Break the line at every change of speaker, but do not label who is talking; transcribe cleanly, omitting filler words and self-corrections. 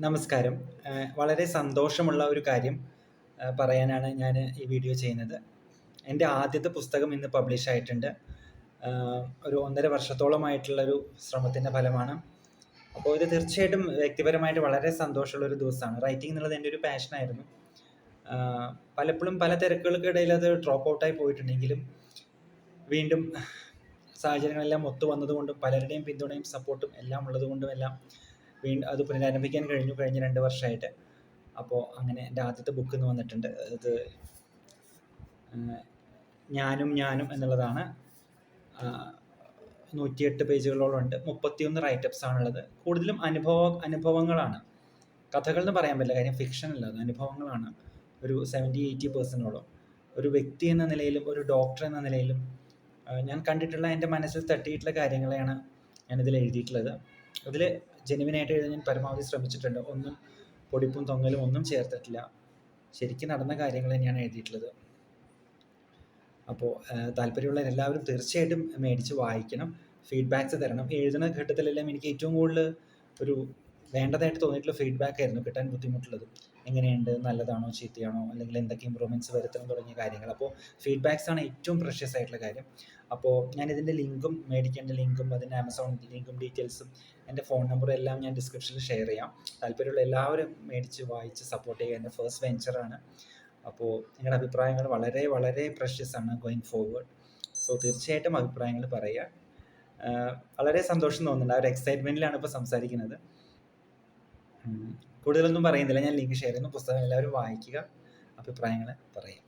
നമസ്കാരം. വളരെ സന്തോഷമുള്ള ഒരു കാര്യം പറയാനാണ് ഞാന് ഈ വീഡിയോ ചെയ്യുന്നത്. എൻ്റെ ആദ്യത്തെ പുസ്തകം ഇന്ന് പബ്ലിഷ് ആയിട്ടുണ്ട്. ഒരു 1.5 വർഷത്തോളമായിട്ടുള്ളൊരു ശ്രമത്തിൻ്റെ ഫലമാണ്. അപ്പോൾ ഇത് തീർച്ചയായിട്ടും വ്യക്തിപരമായിട്ട് വളരെ സന്തോഷമുള്ള ഒരു ദിവസമാണ്. റൈറ്റിംഗ് എന്നുള്ളത് എൻ്റെ ഒരു പാഷനായിരുന്നു. പലപ്പോഴും പല തിരക്കുകൾക്കിടയിൽ അത് ഡ്രോപ്പ് ഔട്ടായി പോയിട്ടുണ്ടെങ്കിലും വീണ്ടും സാഹചര്യങ്ങളെല്ലാം ഒത്തു വന്നതുകൊണ്ടും പലരുടെയും പിന്തുണയും സപ്പോർട്ടും എല്ലാം ഉള്ളതുകൊണ്ടും എല്ലാം അത് പുനരാരംഭിക്കാൻ കഴിഞ്ഞ 2 വർഷമായിട്ട്. അപ്പോൾ അങ്ങനെ എൻ്റെ ആദ്യത്തെ ബുക്ക് ഇന്ന് വന്നിട്ടുണ്ട്. അത് ഞാനും എന്നുള്ളതാണ്. 108 പേജുകളോളം ഉണ്ട്. 31 റൈറ്റപ്സ് ആണുള്ളത്. കൂടുതലും അനുഭവങ്ങളാണ്. കഥകൾ എന്ന് പറയാൻ പറ്റില്ല, കാര്യം ഫിക്ഷൻ അല്ല, അത് അനുഭവങ്ങളാണ്. ഒരു 70-80% ഒരു വ്യക്തി എന്ന നിലയിലും ഒരു ഡോക്ടർ എന്ന നിലയിലും ഞാൻ കണ്ടിട്ടുള്ള എൻ്റെ മനസ്സിൽ തട്ടിയിട്ടുള്ള കാര്യങ്ങളെയാണ് ഞാനിതിൽ എഴുതിയിട്ടുള്ളത്. അതിൽ ജെനുവിനായിട്ട് എഴുതാൻ ഞാൻ പരമാവധി ശ്രമിച്ചിട്ടുണ്ട്. ഒന്നും പൊടിപ്പും തൊങ്ങലും ഒന്നും ചേർത്തിട്ടില്ല. ശരിക്കും നടന്ന കാര്യങ്ങൾ തന്നെയാണ് എഴുതിയിട്ടുള്ളത്. അപ്പോൾ താല്പര്യമുള്ള എല്ലാവരും തീർച്ചയായിട്ടും മേടിച്ച് വായിക്കണം, ഫീഡ്ബാക്ക്സ് തരണം. എഴുതുന്ന ഘട്ടത്തിലെല്ലാം എനിക്ക് ഏറ്റവും കൂടുതൽ ഒരു വേണ്ടതായിട്ട് തോന്നിയിട്ടുള്ള ഫീഡ്ബാക്ക് ആയിരുന്നു കിട്ടാൻ ബുദ്ധിമുട്ടുള്ളത്. എങ്ങനെയുണ്ട്, നല്ലതാണോ ചീത്തയാണോ, അല്ലെങ്കിൽ എന്തൊക്കെ ഇമ്പ്രൂവ്മെൻറ്റ്സ് വരുത്തണം തുടങ്ങിയ കാര്യങ്ങൾ. അപ്പോൾ ഫീഡ്ബാക്സ് ആണ് ഏറ്റവും പ്രഷ്യസ് ആയിട്ടുള്ള കാര്യം. അപ്പോൾ ഞാനിതിൻ്റെ ലിങ്കും, മേടിക്കേണ്ട ലിങ്കും അതിൻ്റെ ആമസോൺ ലിങ്കും ഡീറ്റെയിൽസും എൻ്റെ ഫോൺ നമ്പറും എല്ലാം ഞാൻ ഡിസ്ക്രിപ്ഷനിൽ ഷെയർ ചെയ്യാം. താല്പര്യമുള്ള എല്ലാവരും മേടിച്ച് വായിച്ച് സപ്പോർട്ട് ചെയ്യുക. എൻ്റെ ഫസ്റ്റ് വെഞ്ചറാണ്. അപ്പോൾ നിങ്ങളുടെ അഭിപ്രായങ്ങൾ വളരെ വളരെ പ്രഷ്യസ് ആണ് ഗോയിങ് ഫോർവേഡ്. സോ തീർച്ചയായിട്ടും അഭിപ്രായങ്ങൾ പറയുക. വളരെ സന്തോഷം തോന്നുന്നുണ്ട്. ആ ഒരു എക്സൈറ്റ്മെൻറ്റിലാണ് ഇപ്പോൾ സംസാരിക്കുന്നത്. കൂടുതലൊന്നും പറയുന്നില്ല, ഞാൻ ലിങ്ക് ഷെയർ ചെയ്യുന്നു. പുസ്തകം എല്ലാവരും വായിക്കുക, അഭിപ്രായങ്ങൾ പറയുക.